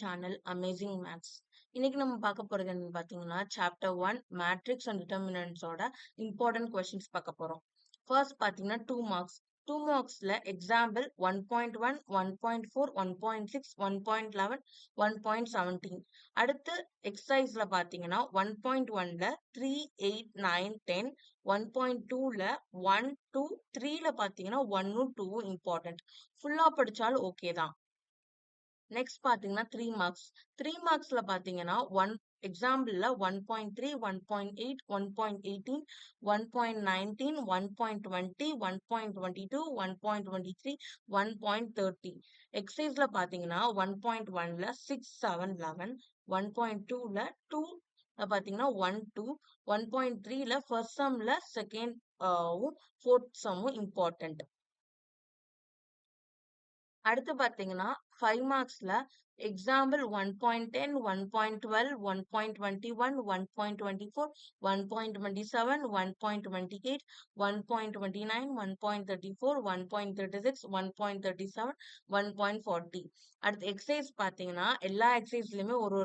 Channel amazing maths. இன்னைக்கு நம்ம பார்க்க போறது என்னன்னு பார்த்தீங்கன்னா, சாப்டர் 1 மேட்ரிக்ஸ் அண்ட் டிட்டர்மினன்ட்ஸோட இம்பார்ட்டன்ட் கொஸ்டின்ஸ் பார்க்க போறோம். ஃபர்ஸ்ட் பார்த்தீங்கன்னா 2 மார்க்ஸ். 2 மார்க்ஸ்ல எக்ஸாம்பிள் 1.1, 1.4, 1.6, 1.11, 1.17. அடுத்து எக்ஸசைஸ்ல பார்த்தீங்கன்னா 1.1ல 3, 8, 9, 10, 1.2ல 1, 2, 3ல பார்த்தீங்கன்னா 1ம் 2ம் இம்பார்ட்டன்ட். ஃபுல்லா படிச்சாலும் ஓகே தான். நெக்ஸ்ட் பாத்தீங்கன்னா 3 மார்க்ஸ். 3 மார்க்ஸ்ல பாத்தீங்கன்னா எக்ஸாம்பிள்ல 1.3, 1.8, 1.18, 1.19, 1.20, 1.22, 1.23, 1.30. எக்ஸசைஸ்ல பாத்தீங்கன்னா 1.1ல 6, 7, 11, 1.2ல 2 பாத்தீங்கன்னா 1, 2, 1.3ல ஃபர்ஸ்ட் சம்ல செகண்ட் ஃபோர்த் சம்மும் இம்பார்ட்டன்ட். அடுத்து பாத்தீங்கன்னா 5 மார்க்ஸ்ல எக்ஸாம்பிள் 1.10, 1.12, 1.21, 1.24, 1.27, 1.28, 1.29, 1.34, 1.36, 1.37, 1.40. அடுத்து எக்ஸசைஸ் பாத்தீங்கன்னா எல்லா எக்ஸசைஸ்லயுமே ஒரு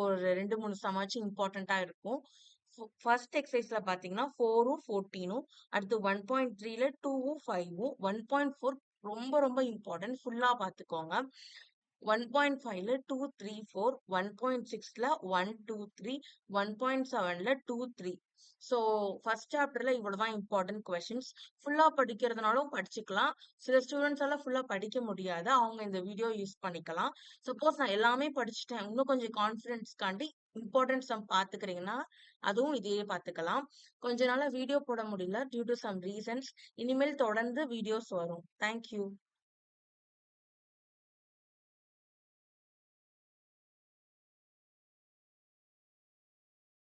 ஒரு 2-3 சமாச்சும் இம்பார்ட்டண்டா இருக்கும். ஃபர்ஸ்ட் எக்ஸசைஸ்ல பாத்தீங்கன்னா 4ம் 14ம், அடுத்து 1.3ல 2ம் 5ம், 1.4 ரொம்ப இம்பார்ட்டன்ட், ஃபுல்லா பாத்துக்கோங்க. 1.5ல 2, 3, 4, 1.6ல 1, 2, 3, 1.7ல 2, 3. ஸோ ஃபர்ஸ்ட் சாப்டர்ல இவ்வளவுதான் இம்பார்ட்டன்ட் கொஸ்டின்ஸ். ஃபுல்லா படிக்கிறதுனாலும் படிச்சுக்கலாம். சில ஸ்டூடெண்ட்ஸ் எல்லாம் ஃபுல்லா படிக்க முடியாது, அவங்க இந்த வீடியோ யூஸ் பண்ணிக்கலாம். சப்போஸ் நான் எல்லாமே படிச்சுட்டேன், இன்னும் கொஞ்சம் கான்ஃபிடன்ஸ்க்காண்டி இம்பார்ட்டன்ட் சம் பாத்துக்கிறீங்கன்னா அதுவும் இதையே பாத்துக்கலாம். கொஞ்ச நாளா வீடியோ போட முடியல டியூ டு சம் ரீசன்ஸ். இனிமேல் தொடர்ந்து வீடியோஸ் வரும். தேங்க்யூ.